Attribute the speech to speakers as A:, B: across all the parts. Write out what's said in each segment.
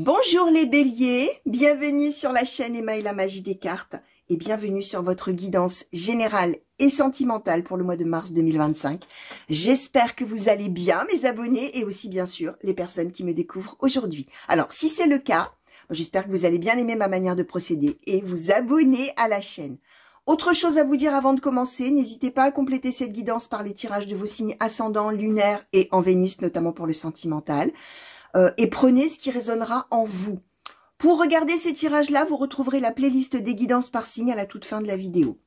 A: Bonjour les béliers, bienvenue sur la chaîne Emma et la magie des cartes et bienvenue sur votre guidance générale et sentimentale pour le mois de mars 2025. J'espère que vous allez bien mes abonnés et aussi bien sûr les personnes qui me découvrent aujourd'hui. Alors si c'est le cas, j'espère que vous allez bien aimer ma manière de procéder et vous abonner à la chaîne. Autre chose à vous dire avant de commencer, n'hésitez pas à compléter cette guidance par les tirages de vos signes ascendants, lunaires et en Vénus, notamment pour le sentimental. Et prenez ce qui résonnera en vous. Pour regarder ces tirages-là, vous retrouverez la playlist des guidances par signe à la toute fin de la vidéo.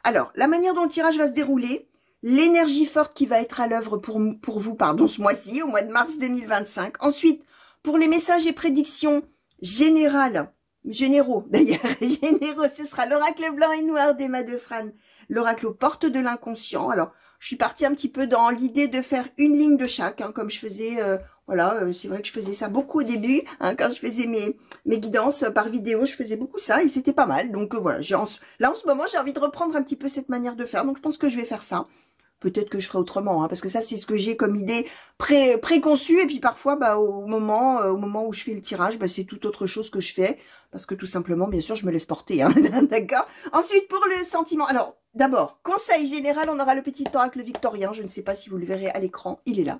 A: Alors, la manière dont le tirage va se dérouler, l'énergie forte qui va être à l'œuvre pour vous ce mois-ci, au mois de mars 2025. Ensuite, pour les messages et prédictions généraux d'ailleurs, ce sera l'oracle blanc et noir d'Emma Defrane, l'oracle aux portes de l'inconscient. Alors, je suis partie un petit peu dans l'idée de faire une ligne de chaque, comme je faisais, c'est vrai que je faisais ça beaucoup au début, quand je faisais mes guidances par vidéo, je faisais beaucoup ça et c'était pas mal. Donc voilà, là en ce moment, j'ai envie de reprendre un petit peu cette manière de faire, donc je pense que je vais faire ça. Peut-être que je ferai autrement, parce que ça, c'est ce que j'ai comme idée préconçue. Et puis parfois, au moment où je fais le tirage, c'est tout autre chose que je fais. Parce que tout simplement, bien sûr, je me laisse porter. D'accord. Ensuite, pour le sentiment. Alors, d'abord, conseil général, on aura le petit oracle victorien. Je ne sais pas si vous le verrez à l'écran. Il est là.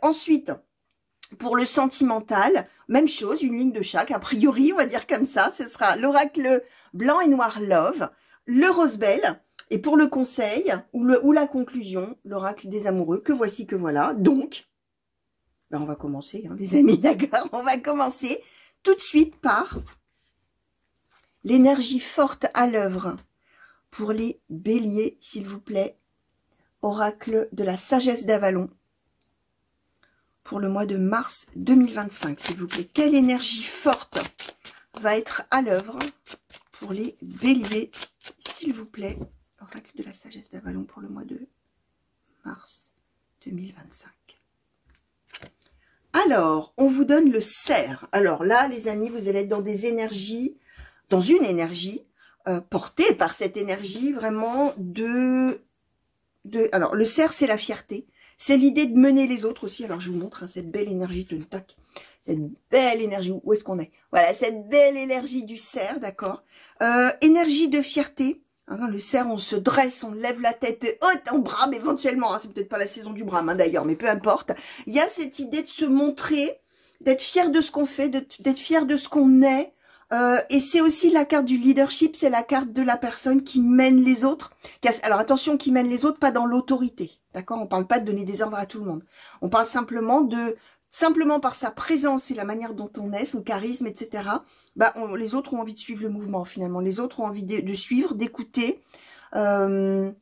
A: Ensuite, pour le sentimental, même chose, une ligne de chaque. A priori, on va dire comme ça. Ce sera l'oracle blanc et noir love, le rose bell. Et pour le conseil, ou la conclusion, l'oracle des amoureux, que voici, que voilà. Donc, on va commencer, les amis, d'accord? On va commencer tout de suite par l'énergie forte à l'œuvre. Pour les béliers, s'il vous plaît, oracle de la sagesse d'Avalon. Pour le mois de mars 2025, s'il vous plaît. Quelle énergie forte va être à l'œuvre pour les béliers, s'il vous plaît? Oracle de la sagesse d'Avalon pour le mois de mars 2025. Alors, on vous donne le cerf. Alors là, les amis, vous allez être dans des énergies, dans une énergie portée par cette énergie vraiment alors, le cerf, c'est la fierté. C'est l'idée de mener les autres aussi. Alors, je vous montre cette belle énergie de tac. Cette belle énergie. Où est-ce qu'on est? Voilà, cette belle énergie du cerf, d'accord. Énergie de fierté. Le cerf, on se dresse, on lève la tête haute, on brame éventuellement. C'est peut-être pas la saison du brame d'ailleurs, mais peu importe. Il y a cette idée de se montrer, d'être fier de ce qu'on fait, d'être fier de ce qu'on est. Et c'est aussi la carte du leadership, c'est la carte de la personne qui mène les autres. Alors attention, qui mène les autres, pas dans l'autorité. D'accord? On parle pas de donner des ordres à tout le monde. On parle simplement par sa présence et la manière dont on est, son charisme, etc., les autres ont envie de suivre le mouvement, finalement. Les autres ont envie de suivre, d'écouter. On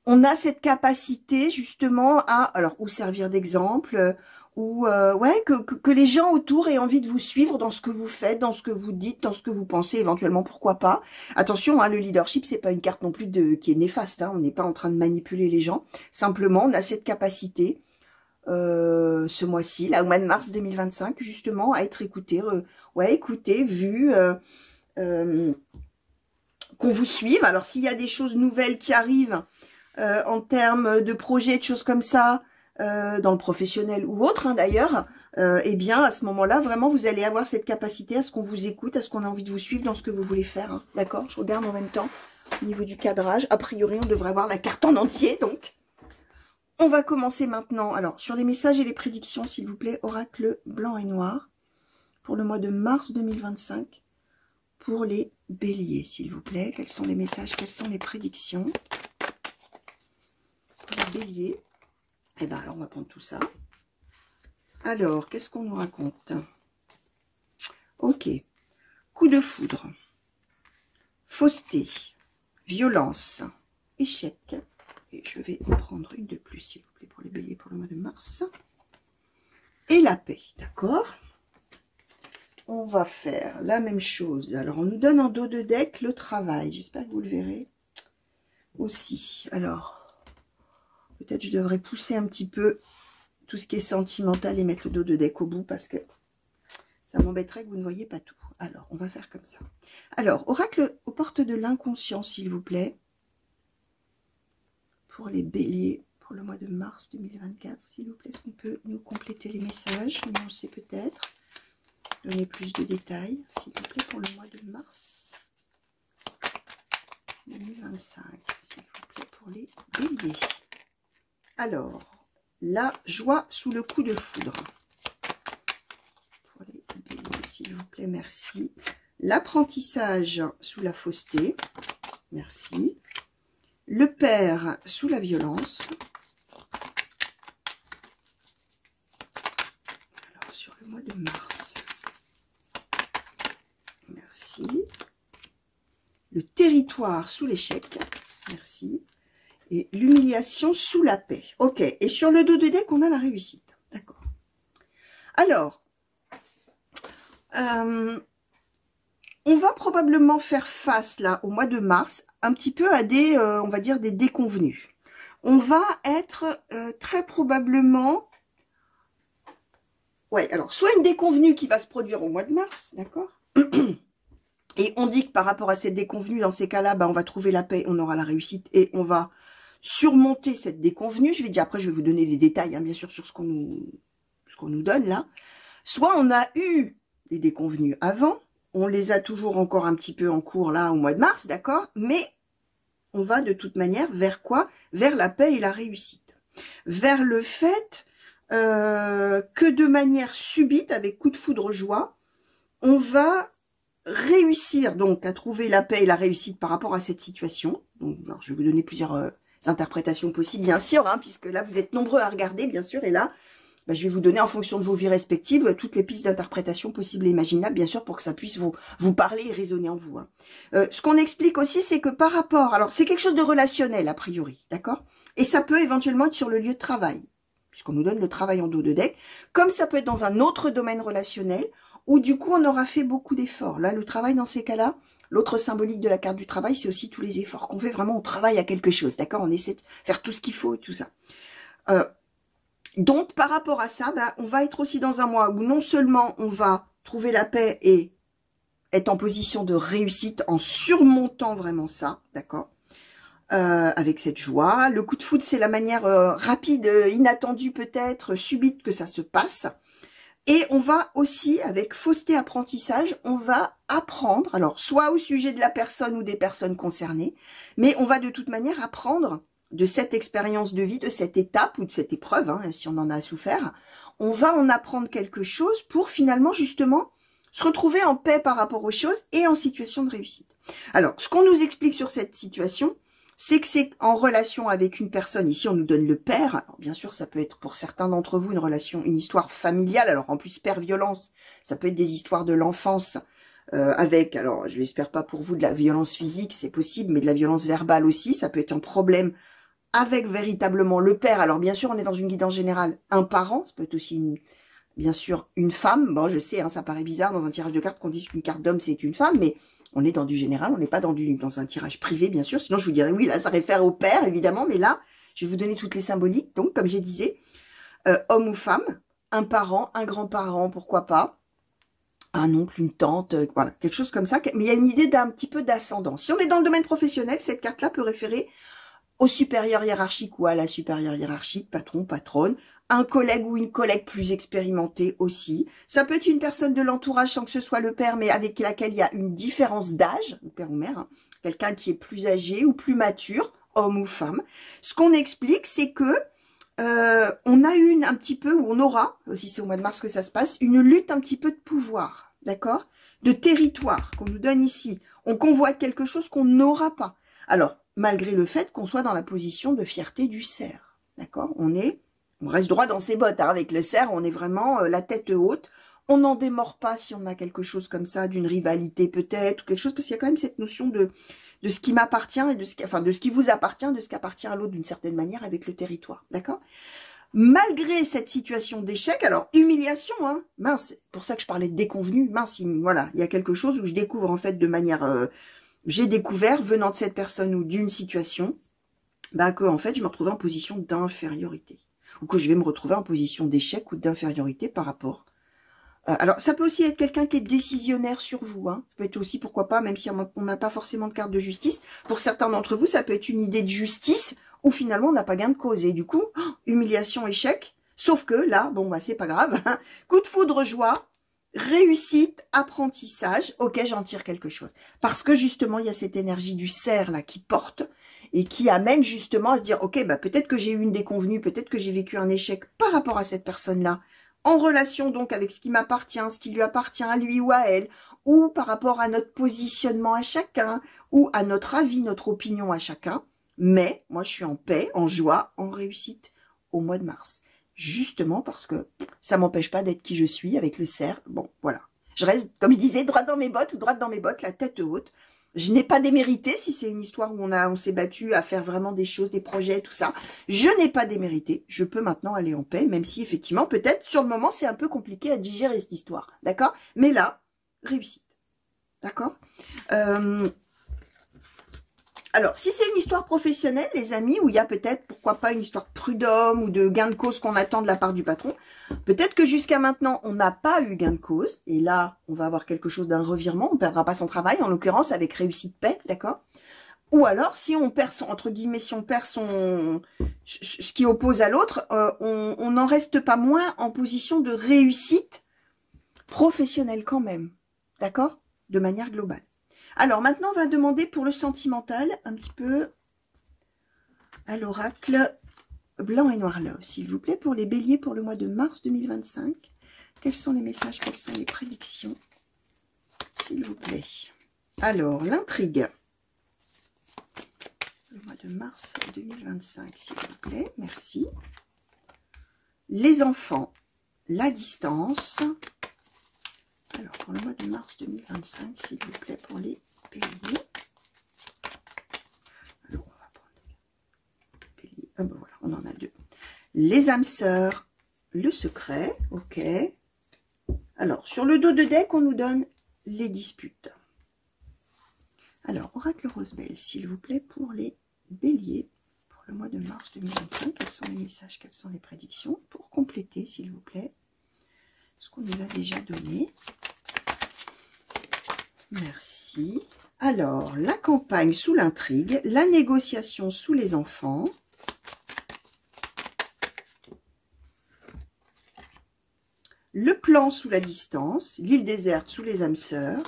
A: a cette capacité, justement, ou servir d'exemple, que les gens autour aient envie de vous suivre dans ce que vous faites, dans ce que vous dites, dans ce que vous pensez, éventuellement, pourquoi pas. Attention, le leadership, c'est pas une carte non plus qui est néfaste. On n'est pas en train de manipuler les gens. Simplement, on a cette capacité, ce mois-ci, là, au mois de mars 2025, justement, à être écouté, écouté, vu, qu'on vous suive. Alors, s'il y a des choses nouvelles qui arrivent en termes de projets, de choses comme ça, dans le professionnel ou autre, d'ailleurs, eh bien, à ce moment-là, vraiment, vous allez avoir cette capacité à ce qu'on vous écoute, à ce qu'on a envie de vous suivre dans ce que vous voulez faire. D'accord? Je regarde en même temps au niveau du cadrage. A priori, on devrait avoir la carte en entier, donc. On va commencer maintenant. Alors, sur les messages et les prédictions, s'il vous plaît, oracle blanc et noir pour le mois de mars 2025 pour les béliers, s'il vous plaît. Quels sont les messages, quelles sont les prédictions pour les béliers? Alors, on va prendre tout ça. Alors, qu'est-ce qu'on nous raconte? Ok. Coup de foudre. Fausseté. Violence. Échec. Et je vais en prendre une de plus, s'il vous plaît, pour les béliers pour le mois de mars. Et la paix, d'accord? On va faire la même chose. Alors, on nous donne en dos de deck le travail. J'espère que vous le verrez aussi. Alors, peut-être je devrais pousser un petit peu tout ce qui est sentimental et mettre le dos de deck au bout parce que ça m'embêterait que vous ne voyez pas tout. Alors, on va faire comme ça. Alors, oracle aux portes de l'inconscient, s'il vous plaît. Pour les béliers, pour le mois de mars 2024, s'il vous plaît. Est-ce qu'on peut nous compléter les messages? Non, on sait peut-être. donner plus de détails, s'il vous plaît, pour le mois de mars 2025, s'il vous plaît, pour les béliers. Alors, la joie sous le coup de foudre. Pour les béliers, s'il vous plaît, merci. L'apprentissage sous la fausseté, merci. Le père sous la violence. Alors, sur le mois de mars, merci. Le territoire sous l'échec, merci. Et l'humiliation sous la paix. Ok, et sur le dos de deck, on a la réussite. D'accord. Alors, on va probablement faire face, là, au mois de mars, un petit peu à des, on va dire, des déconvenus. On va être très probablement... Ouais, alors, soit une déconvenue qui va se produire au mois de mars, d'accord? Et on dit que par rapport à cette déconvenue, dans ces cas-là, on va trouver la paix, on aura la réussite, et on va surmonter cette déconvenue. Je vais dire, après, je vais vous donner les détails, hein, bien sûr, sur ce qu'on nous donne, là. Soit on a eu des déconvenues avant, on les a toujours encore un petit peu en cours, là, au mois de mars, d'accord? Mais on va de toute manière vers quoi? Vers la paix et la réussite. Vers le fait que de manière subite, avec coup de foudre joie, on va réussir donc à trouver la paix et la réussite par rapport à cette situation. Donc, alors, je vais vous donner plusieurs interprétations possibles, bien sûr, hein, puisque là, vous êtes nombreux à regarder, bien sûr, et là, je vais vous donner, en fonction de vos vies respectives, toutes les pistes d'interprétation possibles et imaginables, bien sûr, pour que ça puisse vous parler et résonner en vous. Hein. Ce qu'on explique aussi, c'est que par rapport... Alors, c'est quelque chose de relationnel, a priori, d'accord? Et ça peut éventuellement être sur le lieu de travail, puisqu'on nous donne le travail en dos de deck, comme ça peut être dans un autre domaine relationnel, où du coup, on aura fait beaucoup d'efforts. Là, le travail, dans ces cas-là, l'autre symbolique de la carte du travail, c'est aussi tous les efforts qu'on fait. Vraiment, on travaille à quelque chose, d'accord? On essaie de faire tout ce qu'il faut et tout ça. Donc, par rapport à ça, on va être aussi dans un mois où non seulement on va trouver la paix et être en position de réussite en surmontant vraiment ça, d'accord, avec cette joie. Le coup de foudre, c'est la manière rapide, inattendue peut-être, subite que ça se passe. Et on va aussi, avec fausseté apprentissage, on va apprendre, alors soit au sujet de la personne ou des personnes concernées, mais on va de toute manière apprendre de cette expérience de vie, de cette étape ou de cette épreuve, hein, si on en a souffert, on va en apprendre quelque chose pour finalement justement se retrouver en paix par rapport aux choses et en situation de réussite. Alors, ce qu'on nous explique sur cette situation, c'est que c'est en relation avec une personne. Ici, on nous donne le père. Alors, bien sûr, ça peut être pour certains d'entre vous une histoire familiale. Alors, en plus, père-violence, ça peut être des histoires de l'enfance avec, alors, je l'espère pas pour vous, de la violence physique, c'est possible, mais de la violence verbale aussi. Ça peut être un problème avec véritablement le père. Alors, bien sûr, on est dans une guidance générale. Un parent, ça peut être aussi, bien sûr, une femme. Bon, je sais, hein, ça paraît bizarre dans un tirage de cartes qu'on dise qu'une carte d'homme, c'est une femme, mais... On est dans du général, on n'est pas dans un tirage privé, bien sûr. Sinon, je vous dirais, oui, là, ça réfère au père, évidemment. Mais là, je vais vous donner toutes les symboliques. Donc, comme je disais, homme ou femme, un parent, un grand-parent, pourquoi pas, un oncle, une tante, voilà, quelque chose comme ça. Mais il y a une idée d'un petit peu d'ascendant. Si on est dans le domaine professionnel, cette carte-là peut référer au supérieur hiérarchique ou à la supérieure hiérarchique, patron, patronne, un collègue ou une collègue plus expérimentée aussi. Ça peut être une personne de l'entourage sans que ce soit le père, mais avec laquelle il y a une différence d'âge, le père ou mère, hein, quelqu'un qui est plus âgé ou plus mature, homme ou femme. Ce qu'on explique, c'est que on a un petit peu, ou on aura, si c'est au mois de mars que ça se passe, une lutte un petit peu de pouvoir, d'accord? De territoire qu'on nous donne ici. On convoite quelque chose qu'on n'aura pas. Alors, malgré le fait qu'on soit dans la position de fierté du cerf, d'accord? On reste droit dans ses bottes, hein, avec le cerf, on est vraiment la tête haute. On n'en démord pas si on a quelque chose comme ça, d'une rivalité peut-être, ou quelque chose, parce qu'il y a quand même cette notion de ce qui m'appartient et de ce qui vous appartient, de ce qui appartient à l'autre d'une certaine manière avec le territoire, d'accord? Malgré cette situation d'échec, alors humiliation, hein, mince, c'est pour ça que je parlais de déconvenu, mince, voilà, il y a quelque chose où je découvre en fait de manière... j'ai découvert, venant de cette personne ou d'une situation, que en fait, je me retrouvais en position d'infériorité. Ou que je vais me retrouver en position d'échec ou d'infériorité par rapport. Alors, ça peut aussi être quelqu'un qui est décisionnaire sur vous. Hein. Ça peut être aussi, pourquoi pas, même si on n'a pas forcément de carte de justice. Pour certains d'entre vous, ça peut être une idée de justice où finalement, on n'a pas gain de cause. Et du coup, humiliation, échec. Sauf que là, bon, c'est pas grave. Coup de foudre, joie. réussite, apprentissage, ok, j'en tire quelque chose. Parce que justement, il y a cette énergie du cerf là qui porte et qui amène justement à se dire, ok, bah peut-être que j'ai eu une déconvenue, peut-être que j'ai vécu un échec par rapport à cette personne-là, en relation donc avec ce qui m'appartient, ce qui lui appartient à lui ou à elle, ou par rapport à notre positionnement à chacun, ou à notre avis, notre opinion à chacun. Mais moi, je suis en paix, en joie, en réussite au mois de mars. Justement parce que ça m'empêche pas d'être qui je suis avec le cerf. Bon, voilà. Je reste, comme il disait, droite dans mes bottes ou droite dans mes bottes, la tête haute. Je n'ai pas démérité si c'est une histoire où on s'est battu à faire vraiment des choses, des projets, tout ça. Je n'ai pas démérité. Je peux maintenant aller en paix, même si effectivement, peut-être, sur le moment, c'est un peu compliqué à digérer cette histoire. D'accord? Mais là, réussite. D'accord? Alors, si c'est une histoire professionnelle, les amis, où il y a peut-être, pourquoi pas, une histoire de prud'homme ou de gain de cause qu'on attend de la part du patron, peut-être que jusqu'à maintenant, on n'a pas eu gain de cause, et là, on va avoir quelque chose d'un revirement, on ne perdra pas son travail, en l'occurrence, avec réussite paix, d'accord? Ou alors, si on perd son, entre guillemets, si on perd son, ce qui oppose à l'autre, on n'en reste pas moins en position de réussite professionnelle quand même, d'accord? De manière globale. Alors, maintenant, on va demander pour le sentimental, un petit peu, à l'oracle blanc et noir love, s'il vous plaît, pour les béliers pour le mois de mars 2025. Quels sont les messages, quelles sont les prédictions, s'il vous plaît? Alors, l'intrigue. Le mois de mars 2025, s'il vous plaît, merci. Les enfants, la distance. Alors, pour le mois de mars 2025, s'il vous plaît, pour les béliers. Alors, on va prendre les béliers. Ah ben voilà, on en a deux. Les âmes sœurs, le secret, ok. Alors, sur le dos de deck, on nous donne les disputes. Alors, oracle Rosebelle, s'il vous plaît, pour les béliers, pour le mois de mars 2025. Quels sont les messages, quelles sont les prédictions? Pour compléter, s'il vous plaît, ce qu'on nous a déjà donné. Merci. Alors, la campagne sous l'intrigue, la négociation sous les enfants. Le plan sous la distance, l'île déserte sous les âmes sœurs.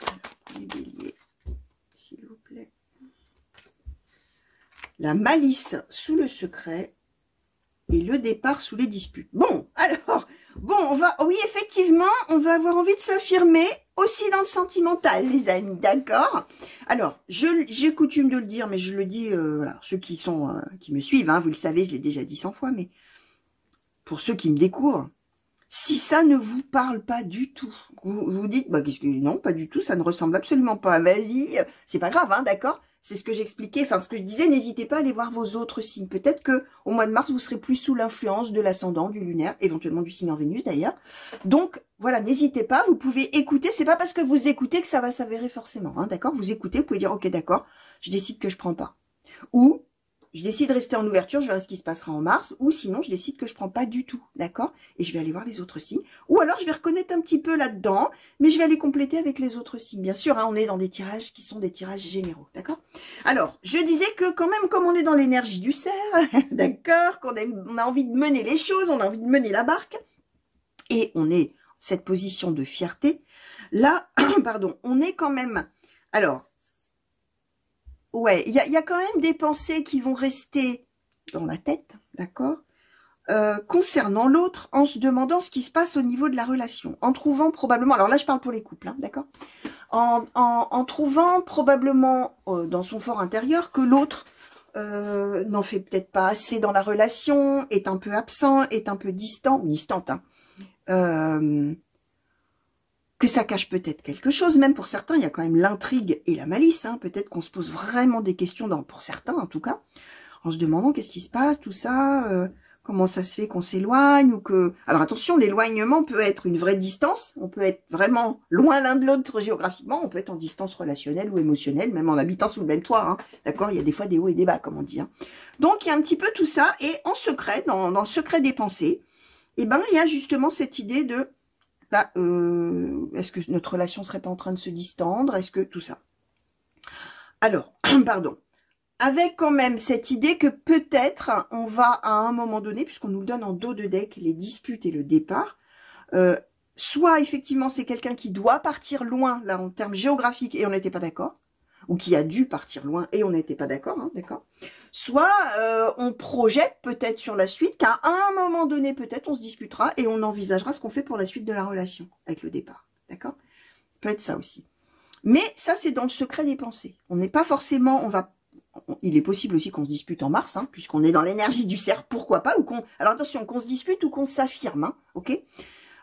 A: Alors, pour les béliers, s'il vous plaît. La malice sous le secret et le départ sous les disputes. Bon, alors, bon, on va, oui, effectivement, on va avoir envie de s'affirmer aussi dans le sentimental, les amis, d'accord? Alors, j'ai coutume de le dire, mais je le dis, voilà, ceux qui sont, qui me suivent, hein, vous le savez, je l'ai déjà dit 100 fois, mais pour ceux qui me découvrent, si ça ne vous parle pas du tout, vous dites, bah, qu'est-ce que, non, pas du tout, ça ne ressemble absolument pas à ma vie, c'est pas grave, hein, d'accord? C'est ce que j'expliquais, enfin, ce que je disais, n'hésitez pas à aller voir vos autres signes. Peut-être que au mois de mars, vous serez plus sous l'influence de l'ascendant, du lunaire, éventuellement du signe en Vénus d'ailleurs. Donc, voilà, n'hésitez pas, vous pouvez écouter, c'est pas parce que vous écoutez que ça va s'avérer forcément, hein, d'accord? Vous écoutez, vous pouvez dire, ok, d'accord, je décide que je prends pas. Ou, je décide de rester en ouverture, je verrai ce qui se passera en mars, ou sinon, je décide que je prends pas du tout, d'accord? Et je vais aller voir les autres signes. Ou alors, je vais reconnaître un petit peu là-dedans, mais je vais aller compléter avec les autres signes. Bien sûr, hein, on est dans des tirages qui sont des tirages généraux, d'accord? Alors, je disais que quand même, comme on est dans l'énergie du cerf, d'accord, qu'on on a envie de mener les choses, on a envie de mener la barque, et on est cette position de fierté, là, pardon, on est quand même... Alors, ouais, il y a quand même des pensées qui vont rester dans la tête, d'accord, concernant l'autre, en se demandant ce qui se passe au niveau de la relation, en trouvant probablement, alors là je parle pour les couples, hein, d'accord, en trouvant probablement dans son fort intérieur que l'autre n'en fait peut-être pas assez dans la relation, est un peu absent, est un peu distant, ou distante, hein, que ça cache peut-être quelque chose, même pour certains, il y a quand même l'intrigue et la malice, hein, peut-être qu'on se pose vraiment des questions, pour certains en tout cas, en se demandant qu'est-ce qui se passe, tout ça, comment ça se fait qu'on s'éloigne, ou que... Alors attention, l'éloignement peut être une vraie distance, on peut être vraiment loin l'un de l'autre géographiquement, on peut être en distance relationnelle ou émotionnelle, même en habitant sous le même toit, hein, d'accord, il y a des fois des hauts et des bas, comme on dit, hein. Donc il y a un petit peu tout ça, et en secret, dans le secret des pensées, eh ben, il y a justement cette idée de... Bah, est-ce que notre relation serait pas en train de se distendre? Est-ce que tout ça? Alors, pardon. avec quand même cette idée que peut-être on va à un moment donné, puisqu'on nous le donne en dos de deck, les disputes et le départ, soit effectivement c'est quelqu'un qui doit partir loin, là en termes géographiques, et on n'était pas d'accord, ou qui a dû partir loin et on n'était pas d'accord, hein, d'accord. Soit on projette peut-être sur la suite, qu'à un moment donné peut-être on se disputera et on envisagera ce qu'on fait pour la suite de la relation avec le départ, d'accord. Peut être ça aussi. Mais ça c'est dans le secret des pensées. On n'est pas forcément, il est possible aussi qu'on se dispute en mars, hein, puisqu'on est dans l'énergie du cerf, pourquoi pas, ou alors attention, qu'on se dispute ou qu'on s'affirme, hein, ok.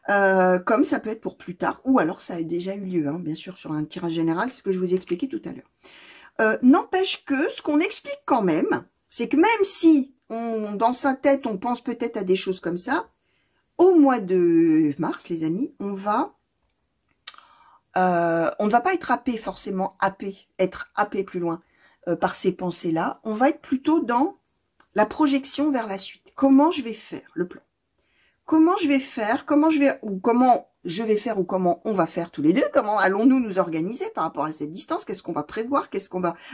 A: Comme ça peut être pour plus tard, ou alors ça a déjà eu lieu, hein, bien sûr, sur un tirage général, c'est ce que je vous ai expliqué tout à l'heure. N'empêche que, ce qu'on explique quand même, c'est que même si, dans sa tête, on pense peut-être à des choses comme ça, au mois de mars, les amis, on ne va pas être happé, forcément être happé plus loin par ces pensées-là. On va être plutôt dans la projection vers la suite. Comment je vais faire le plan? Comment je vais faire, comment je vais faire ou comment on va faire tous les deux, comment allons-nous nous organiser par rapport à cette distance, qu'est-ce qu'on va prévoir,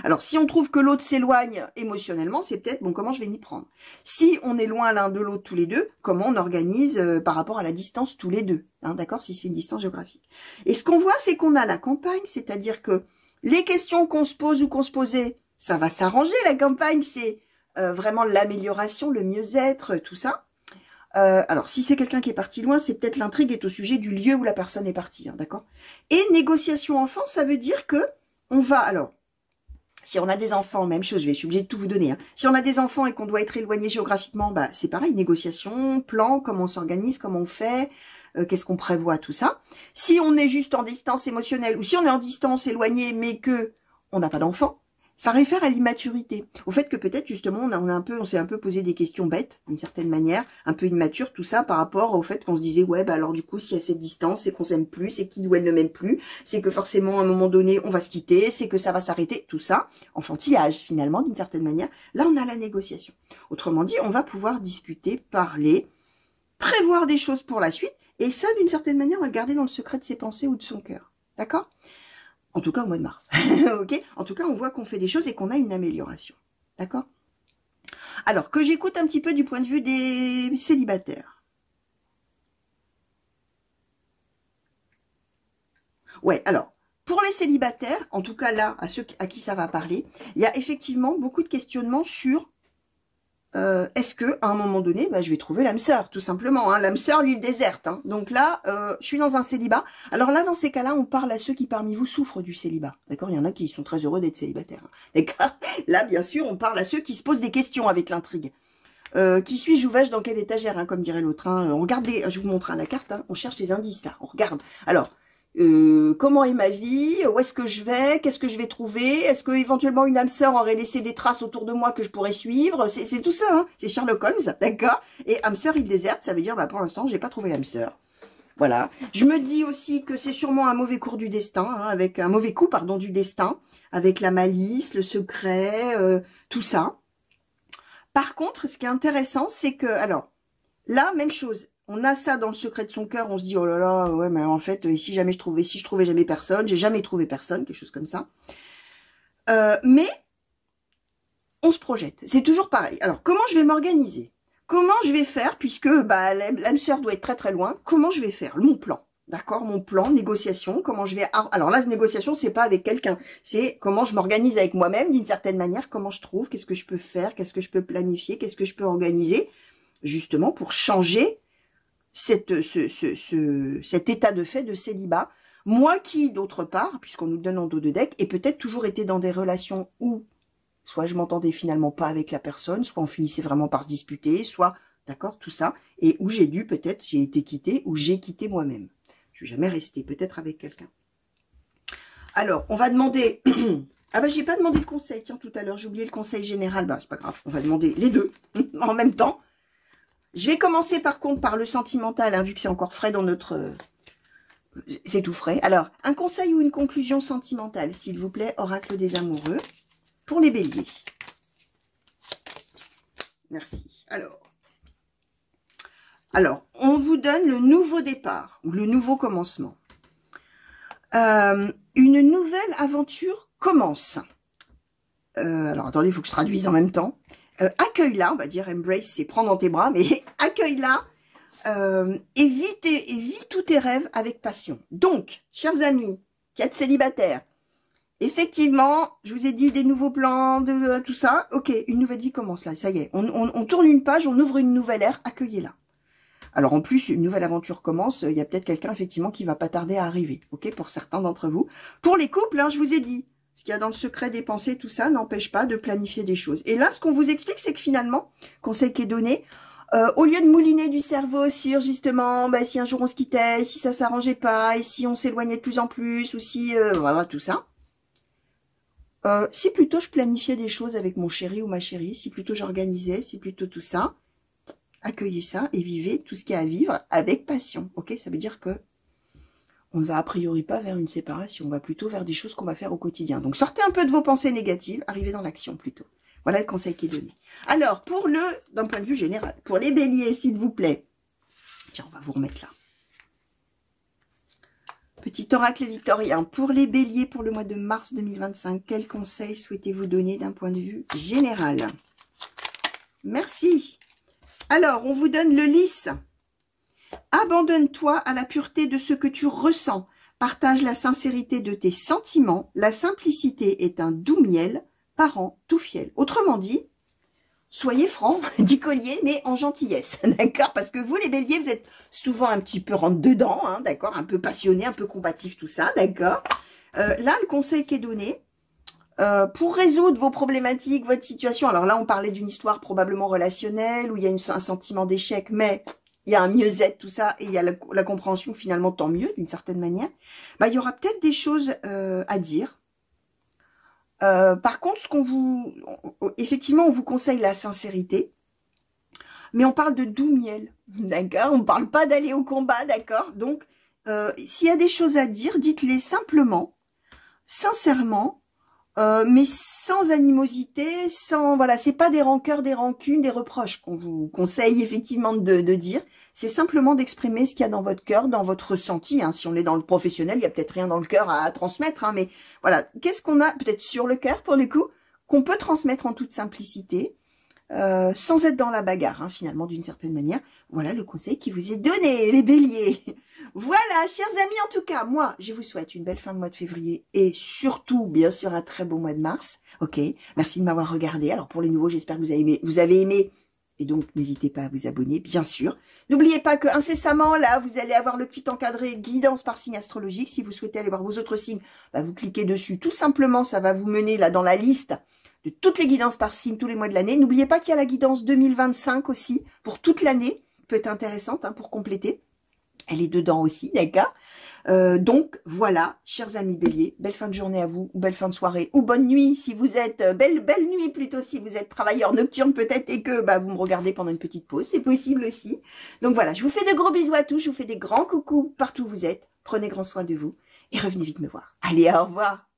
A: Alors, si on trouve que l'autre s'éloigne émotionnellement, c'est peut-être, bon, comment je vais m'y prendre. Si on est loin l'un de l'autre tous les deux, comment on organise par rapport à la distance tous les deux, hein, d'accord, si c'est une distance géographique. Et ce qu'on voit, c'est qu'on a la campagne, c'est-à-dire que les questions qu'on se pose ou qu'on se posait, ça va s'arranger, la campagne, c'est vraiment l'amélioration, le mieux-être, tout ça. Alors, si c'est quelqu'un qui est parti loin, c'est peut-être l'intrigue est au sujet du lieu où la personne est partie, hein, d'accord. Et négociation enfant, ça veut dire que on va, alors, si on a des enfants, même chose, je suis obligée de tout vous donner. Hein. Si on a des enfants et qu'on doit être éloigné géographiquement, bah c'est pareil, négociation, plan, comment on s'organise, comment on fait, qu'est-ce qu'on prévoit, tout ça. Si on est juste en distance émotionnelle, ou si on est en distance éloignée, mais que on n'a pas d'enfant, ça réfère à l'immaturité, au fait que peut-être justement on s'est un peu posé des questions bêtes d'une certaine manière, un peu immature tout ça par rapport au fait qu'on se disait ouais bah alors du coup s'il y a cette distance c'est qu'on s'aime plus, c'est qu'il ou elle ne m'aime plus, c'est que forcément à un moment donné on va se quitter, c'est que ça va s'arrêter, tout ça, enfantillage finalement d'une certaine manière. Là on a la négociation. Autrement dit on va pouvoir discuter, parler, prévoir des choses pour la suite et ça d'une certaine manière on va le garder dans le secret de ses pensées ou de son cœur, d'accord? En tout cas, au mois de mars. Ok. En tout cas, on voit qu'on fait des choses et qu'on a une amélioration. D'accord? Alors, que j'écoute un petit peu du point de vue des célibataires. Ouais, alors, pour les célibataires, en tout cas là, à ceux à qui ça va parler, il y a effectivement beaucoup de questionnements sur est-ce que à un moment donné, bah, je vais trouver l'âme sœur, tout simplement, hein, l'âme sœur, l'île déserte. Hein. Donc là, je suis dans un célibat. Alors là, dans ces cas-là, on parle à ceux qui parmi vous souffrent du célibat. D'accord, il y en a qui sont très heureux d'être célibataires. Hein. D'accord. Là, bien sûr, on parle à ceux qui se posent des questions avec l'intrigue. Qui suis-je, où vais-je, dans quelle étagère, hein, comme dirait l'autre. Hein. On regarde je vous montre hein, la carte. Hein, on cherche les indices là. On regarde. Alors. Comment est ma vie, où est-ce que je vais, qu'est-ce que je vais trouver, est-ce que éventuellement une âme sœur aurait laissé des traces autour de moi que je pourrais suivre, c'est tout ça, hein. C'est Sherlock Holmes, d'accord. Et âme sœur, il déserte, ça veut dire, bah, pour l'instant, j'ai pas trouvé l'âme sœur. Voilà. Je me dis aussi que c'est sûrement un mauvais cours du destin, hein, avec un mauvais coup, pardon, du destin, avec la malice, le secret, tout ça. Par contre, ce qui est intéressant, c'est que, alors, là, même chose. On a ça dans le secret de son cœur, on se dit, oh là là, ouais, mais en fait, si je trouvais jamais personne, j'ai jamais trouvé personne, quelque chose comme ça. Mais, on se projette. C'est toujours pareil. Alors, comment je vais m'organiser? Comment je vais faire, puisque bah, l'âme sœur doit être très très loin, comment je vais faire? Mon plan. D'accord, mon plan, négociation, comment je vais... Alors là, négociation, c'est pas avec quelqu'un, c'est comment je m'organise avec moi-même, d'une certaine manière, comment je trouve, qu'est-ce que je peux faire, qu'est-ce que je peux planifier, qu'est-ce que je peux organiser, justement pour changer cet état de fait de célibat. Moi qui, d'autre part, puisqu'on nous donne en dos de deck, et peut-être toujours été dans des relations où soit je m'entendais finalement pas avec la personne, soit on finissait vraiment par se disputer, soit, d'accord, tout ça, et où j'ai dû, peut-être, j'ai été quittée, ou j'ai quitté moi-même. Je suis jamais restée, peut-être avec quelqu'un. Alors, on va demander... Ah bah j'ai pas demandé le conseil, tiens, tout à l'heure, j'ai oublié le conseil général, bah c'est pas grave, on va demander les deux, en même temps. Je vais commencer par contre par le sentimental, hein, vu que c'est encore frais dans notre... C'est tout frais. Alors, un conseil ou une conclusion sentimentale, s'il vous plaît, oracle des amoureux, pour les béliers. Merci. Alors, on vous donne le nouveau départ, ou le nouveau commencement. Une nouvelle aventure commence. alors attendez, il faut que je traduise en même temps. Accueille-la, on va dire embrace, c'est prendre dans tes bras, mais accueille-la et vis tous tes rêves avec passion. Donc, chers amis, qui êtes célibataires, effectivement, je vous ai dit des nouveaux plans, tout ça. Ok, une nouvelle vie commence là, ça y est. On tourne une page, on ouvre une nouvelle ère, accueillez-la. Alors en plus, une nouvelle aventure commence, il y a peut-être quelqu'un effectivement qui va pas tarder à arriver, ok, pour certains d'entre vous. Pour les couples, hein, je vous ai dit, ce qu'il y a dans le secret des pensées, tout ça, n'empêche pas de planifier des choses. Et là, ce qu'on vous explique, c'est que finalement, conseil qui est donné, au lieu de mouliner du cerveau sur justement, bah, si un jour on se quittait, si ça s'arrangeait pas, et si on s'éloignait de plus en plus, ou si, voilà, tout ça. Si plutôt je planifiais des choses avec mon chéri ou ma chérie, si plutôt j'organisais, si plutôt tout ça, accueillez ça et vivez tout ce qu'il y a à vivre avec passion, ok? Ça veut dire que on ne va a priori pas vers une séparation, on va plutôt vers des choses qu'on va faire au quotidien. Donc sortez un peu de vos pensées négatives, arrivez dans l'action plutôt. Voilà le conseil qui est donné. Alors, d'un point de vue général, pour les béliers, s'il vous plaît, tiens, on va vous remettre là. Petit oracle victorien, pour les béliers, pour le mois de mars 2025, quels conseils souhaitez-vous donner d'un point de vue général? Merci. Alors, on vous donne le lys. Abandonne-toi à la pureté de ce que tu ressens. Partage la sincérité de tes sentiments. La simplicité est un doux miel, parent tout fiel. Autrement dit, soyez francs, dit Collier, mais en gentillesse, d'accord? Parce que vous, les béliers, vous êtes souvent un petit peu rentre-dedans, hein, d'accord? Un peu passionné, un peu combatif, tout ça, d'accord? Là, le conseil qui est donné, pour résoudre vos problématiques, votre situation, alors là, on parlait d'une histoire probablement relationnelle, où il y a un sentiment d'échec, mais il y a un mieux-être, tout ça, et il y a la compréhension, finalement, tant mieux, d'une certaine manière, bah, il y aura peut-être des choses à dire. Par contre, effectivement, on vous conseille la sincérité, mais on parle de doux miel, d'accord? On parle pas d'aller au combat, d'accord? Donc, s'il y a des choses à dire, dites-les simplement, sincèrement, mais sans animosité, voilà, c'est pas des rancœurs, des rancunes, des reproches qu'on vous conseille effectivement de dire. C'est simplement d'exprimer ce qu'il y a dans votre cœur, dans votre ressenti. Hein. Si on est dans le professionnel, il y a peut-être rien dans le cœur à transmettre, hein, mais voilà, qu'est-ce qu'on a peut-être sur le cœur pour le coup, qu'on peut transmettre en toute simplicité, sans être dans la bagarre, hein, finalement, d'une certaine manière. Voilà le conseil qui vous est donné, les béliers. Voilà, chers amis, en tout cas, moi, je vous souhaite une belle fin de mois de février et surtout, bien sûr, un très beau mois de mars. Ok, merci de m'avoir regardé. Alors, pour les nouveaux, j'espère que vous avez aimé. Et donc, n'hésitez pas à vous abonner, bien sûr. N'oubliez pas que incessamment, là, vous allez avoir le petit encadré guidance par signe astrologique. Si vous souhaitez aller voir vos autres signes, bah, vous cliquez dessus. Tout simplement, ça va vous mener là dans la liste de toutes les guidances par signe tous les mois de l'année. N'oubliez pas qu'il y a la guidance 2025 aussi, pour toute l'année. Peut être intéressante hein, pour compléter. Elle est dedans aussi, d'accord? Donc, voilà, chers amis béliers, belle fin de journée à vous, ou belle fin de soirée, ou bonne nuit si vous êtes, belle nuit plutôt si vous êtes travailleur nocturne peut-être et que bah, vous me regardez pendant une petite pause, c'est possible aussi. Donc voilà, je vous fais de gros bisous à tous, je vous fais des grands coucous partout où vous êtes, prenez grand soin de vous et revenez vite me voir. Allez, au revoir!